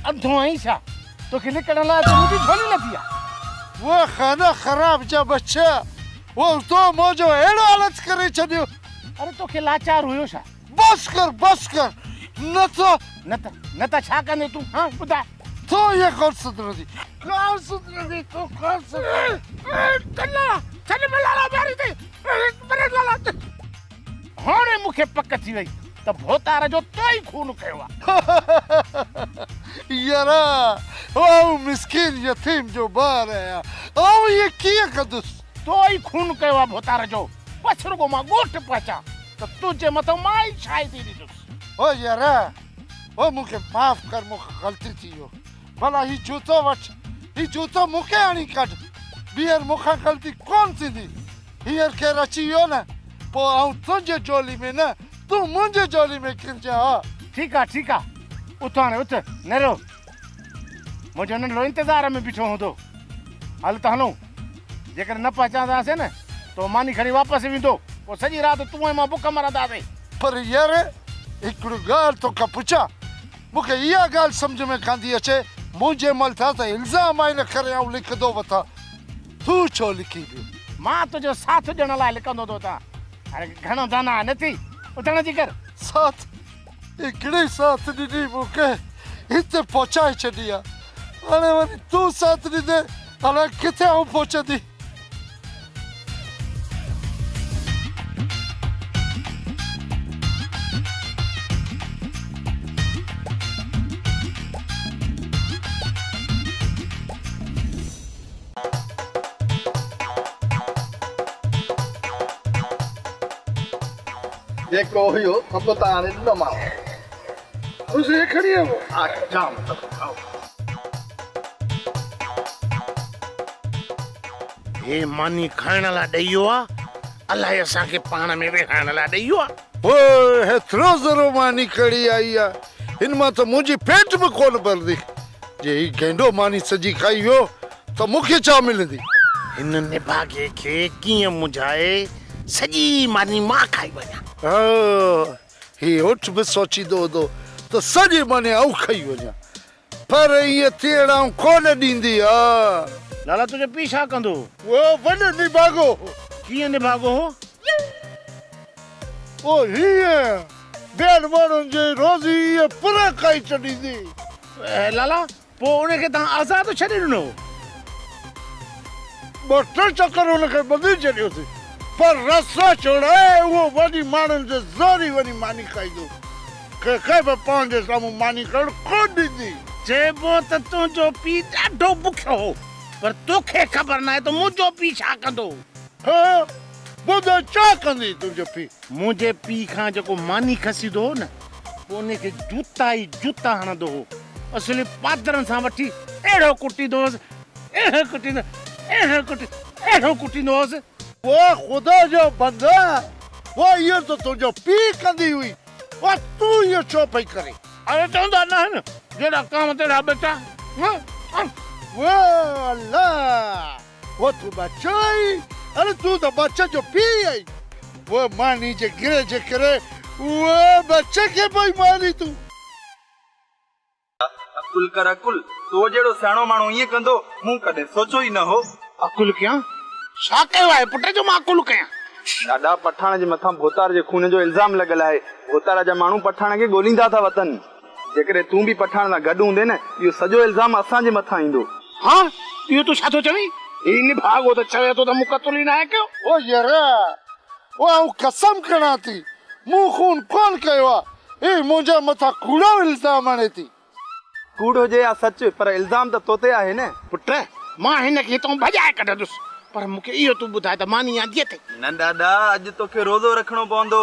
अंधो आई छा तो के निकलण लाइ तो मुंहिंजी झोली नथी आहे। वो खाना खराब जा बच्चा वो तो मुझे एड़ो हालत करे छडियो। अरे तोखे लाचार हुयो छा? बस कर न त छा कंदे तूं? हाँ ॿुधाए। तो ये कौन सुधरदी तो कौन चला चल मलाला मारी दे मरे लाला। हाणे मूंखे पक थी वई त भोतार जो तो ई खून कयो आहे। यारा ओ मिस्किन यतीम जो बार है ओ ये किया कदुस तो ई खून कयो आहे भोतार जो। बस रुगो मां गोठ पहुचा त तुझे मथां मां ई छाई थी ॾींदुसि। ओ यारा ओ मूंखे माफ़ कर मूंखे ग़लती थी वियो। भला ही जूतो वठ ही जूतो मूंखे हणी कढ ॿीहर मूंखां ग़लती कोन थींदी। हींअर केरु अची वियो न पोइ आउं तुंहिंजे झोली में न तूं मुंहिंजे झोली में किरजा। ठीक आहे उथ हाणे उथ नेरो मुंहिंजो नंढड़ो इंतज़ार में बीठो हूंदो। हल त हलूं जेकर न पहचानदासीं न तो मानी खणी वापसि वेंदो पोइ सॼी राति तूं ऐं मां बुख मरंदासीं। पर यार हिकिड़ी ॻाल्हि तोखां पुछां मूंखे इहा ॻाल्हि सम्झ में कान्थी अचे मुंहिंजे मथां त इल्ज़ाम आहे न करे आउं लिखंदो वठां तूं छो लिखी पियो? मां तुंहिंजो साथ ॾियण लाइ लिखंदो थो वठां। हाणे घणो दाना आहे नथी उथण जी कर। साथ हिकिड़ी साथ ॾिनी मूंखे हिते पहुचाए छॾी आहे हाणे वरी तूं साथ ॾींदे अलाए किथे आउं पहुचंदी। जेको हुयो सभु त हाणे ॾिनो मां उसे खड़ी है वो जाम हे मानी खाइण लाइ ॾेई वियो आहे अलाए असांखे पाण में विहाइण लाइ ॾेई वियो आहे। ओ हेतिरो ज़रो मानी खड़ी आई आहे हिन मां त मुंहिंजी पेट बि कोन भरदी। जे ही गेंडो मानी सॼी खाई वियो त मूंखे छा मिलंदी? हिन निभागे खे कीअं मुझाए सॼी मानी मां खाई वञा। ही उठ बि सोचींदो हूंदो त सॼी मानी आउं खाई वञा पर ईअं थियण आउं कोन ॾींदी आहे। लाला तुंहिंजो पीउ छा कंदो? वो वॾो निभागो। कीअं निभागो हो? ओ हीअं ॿियनि माण्हुनि जे रोज़ी हीअं पूरा खाई छॾींदी। लाला पोइ उनखे तव्हां आज़ादु छॾे ॾिनो? ॿ टे चकर हुनखे ॿधी छॾियोसीं पर रस्ता छोड़ाए उहो वॾी माण्हुनि जे ज़ोरी वञी मानी खाईंदो कंहिंखे बि पंहिंजे साम्हूं मानी करणु कोन ॾींदी। चइबो त तुंहिंजो पीउ ॾाढो बुखियो हो पर तोखे ख़बर न आहे त मुंहिंजो पीउ छा कंदो। हाँ ॿुधो छा कंदी तुंहिंजो पीउ? मुंहिंजे पीउ खां जेको मानी खसींदो हो न पोइ उनखे जूता ई जूता हणंदो हो। असली पादरनि सां वठी अहिड़ो कुटींदो हुअसि अहिड़ो कुटींदो हुअसि। वो खुदा जो बंदा वो इहो त तुंहिंजो पीउ कंदी हुई वो तूं इहो छो पई करे? अरे चवंदा न आहिनि जहिड़ा काम तेरा बेटा। वो अल्लाह वो तू बच्चा आई अरे तू तो बच्चा जो पीउ आई वो मानी जे गिरे जे करे वो बच्चे के भाई मारी तू। अकुल कर अकुल तो जहिड़ो सियाणो माण्हू ईअं कंदो मूं कॾहिं सोचो ई न हो। अकुल कयां? छा कयो आहे पुट जो मां अकुल कयां? ॾाढा पठाण जे मथां भोतार जे खून जो इल्ज़ाम लॻल आहे। भोतार जा माण्हू पठाण खे ॻोल्हींदा था वतन। जेकॾहिं तूं बि पठाण सां गॾु हूंदे न इहो सॼो इल्ज़ाम असांजे मथां ईंदो। हाँ इहो तूं छा थो चवीं? ही निभागो त चवे थो त मूं क़त्ल ई न आहे कयो। ओ यारा वो आउं कसम खणां थी मूं खून कोन कयो आहे। ही मुंहिंजे मथां कूड़ो इल्ज़ाम हणे थी। कूड़ हुजे या सच पर इल्ज़ाम त तो ते आहे न। पुट मां हिन खे हितां भॼाए कढंदुसि पर मूंखे इहो तूं ॿुधाए त मानी आंदीअ ते? न ॾाॾा अॼु तोखे रोज़ो रखणो पवंदो।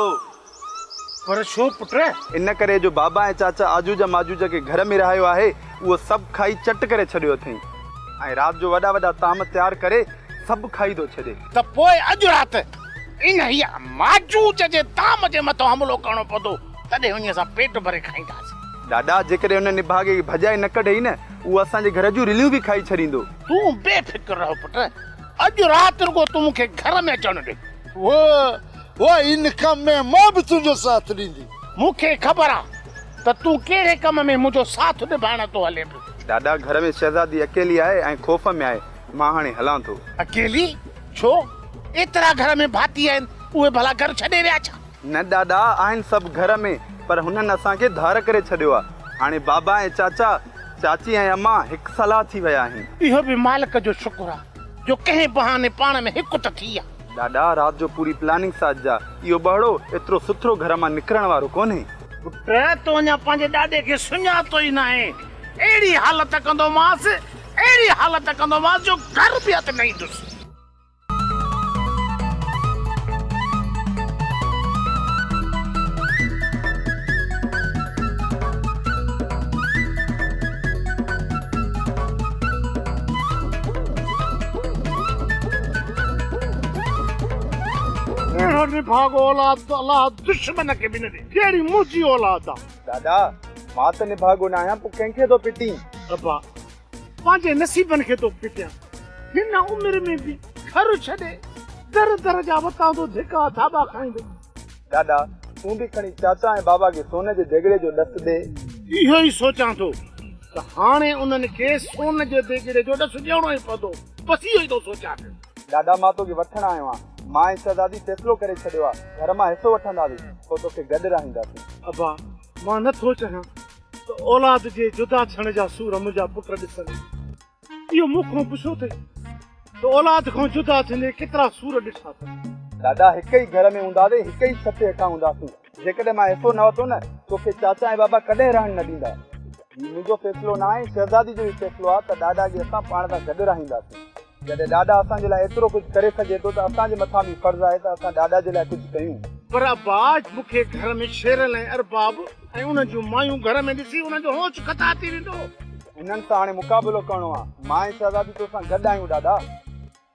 पर छो पुट? इन करे जो बाबा ऐं चाचा आजूजा माजूजा खे घर में रहायो आहे उहो सभु खाई चट करे छॾियो अथई ऐं राति जो वॾा वॾा ताम तयारु करे सभु खाई थो छॾे। त पोइ अॼु राति इन हीअ माजूज जे ताम जे मथां हमलो करणो पवंदो तॾहिं उन सां पेट भरे खाईंदासीं। ॾाॾा जेकॾहिं हुन निभागे खे भॼाए न कढई न उहो असांजे घर जूं रिलियूं बि खाई छॾींदो। तूं बेफ़िक्र रहो पुट अॼु राति रुगो तूं मूंखे घर में अचणु ॾे। वो इन कम में मां बि तुंहिंजो साथ ॾींदी। मूंखे ख़बर आहे त तूं कहिड़े कम में मुंहिंजो साथ निभाइण थो हले पियो? ॾाॾा घर में शहज़ादी अकेली आहे ऐं ख़ौफ़ में आहे, मां हाणे हलां थो। अकेली छो? एतिरा घर में भाती आहिनि, उहे भला घर छॾे विया छा? न ॾाॾा, आहिनि सभु घर में, पर हुननि असांखे धार करे छॾियो आहे। हाणे बाबा ऐं चाचा, चाची ऐं अम्मा हिकु सलाह थी विया आहिनि। इहो बि मालिक जो शुक्र आहे जो कंहिं बहाने पाण में हिकु त थी आहे। ॾाॾा, राति जो पूरी प्लानिंग साथ जा, इहो बहड़ो एतिरो सुथरो घर मां निकिरण वारो कोन्हे। पुट, तो अञा पंहिंजे ॾाॾे खे सुञातो ई न आहे। अहिड़ी हालत कंदोमांसि, अहिड़ी हालत कंदोमांसि जो घर बि हथ न ईंदुसि। अहिड़ो निभागो औलाद त अलाह दुश्मन खे बि न ॾे। कहिड़ी मुंहिंजी औलाद आहे। ॾाॾा, मां त निभागो न आहियां, पोइ कंहिंखे थो पिटी? अब्बा, पंहिंजे नसीबनि खे थो पिटियां। हिन उमिरि में बि घर छॾे दर दर जा वतां थो धिका थाबा खाईंदो। ॾाॾा, तूं बि खणी चाचा ऐं बाबा खे सोने जे देगिड़े जो ॾसु ॾे। इहो ई सोचां थो त हाणे उन्हनि खे सोन जे देगिड़े जो ॾसु ॾियणो ई पवंदो। बसि इहो ई थो सोचां। ॾाॾा, मां तोखे वठण आयो आहियां। मां ऐं शहज़ादी फ़ैसिलो करे छॾियो आहे, घर मां हिसो वठंदासीं, पोइ तोखे गॾु रहंदासीं। अब्बा, मां नथो चाहियां त औलाद जे जुदा थियण जा सूर मुंहिंजा पुट ॾिसनि। इहो मूंखां पुछो अथई त औलाद खां जुदा थींदे केतिरा सूर ॾिठा अथई। ॾाॾा, हिक ई घर में हूंदासीं, हिक ई छत हेठां हूंदासीं। जेकॾहिं मां हिसो न वरितो न, तोखे चाचा ऐं बाबा कॾहिं रहण न ॾींदा। मुंहिंजो फ़ैसिलो न आहे, शहज़ादी जो ई फ़ैसिलो आहे त ॾाॾा खे असां पाण सां गॾु रहंदासीं। जॾहिं ॾाॾा असांजे लाइ एतिरो कुझु करे सघे थो त असांजे मथां बि फर्ज़ु आहे त असां ॾाॾा जे लाइ कुझु कयूं। पर अब्बा, मूंखे घर में शेरल ऐं अरबाब ऐं उन जूं मायूं घर में ॾिसी उन जो होश ख़ता थी वेंदो। उन्हनि सां हाणे मुक़ाबिलो करिणो आहे। मां ऐं शहज़ादी तोसां गॾु आहियूं ॾाॾा।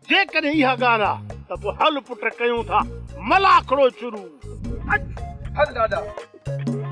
जेकॾहिं इहा ॻाल्हि आहे त पोइ हल पुट कयूं था मलाखड़ो शुरू। हल ॾाॾा।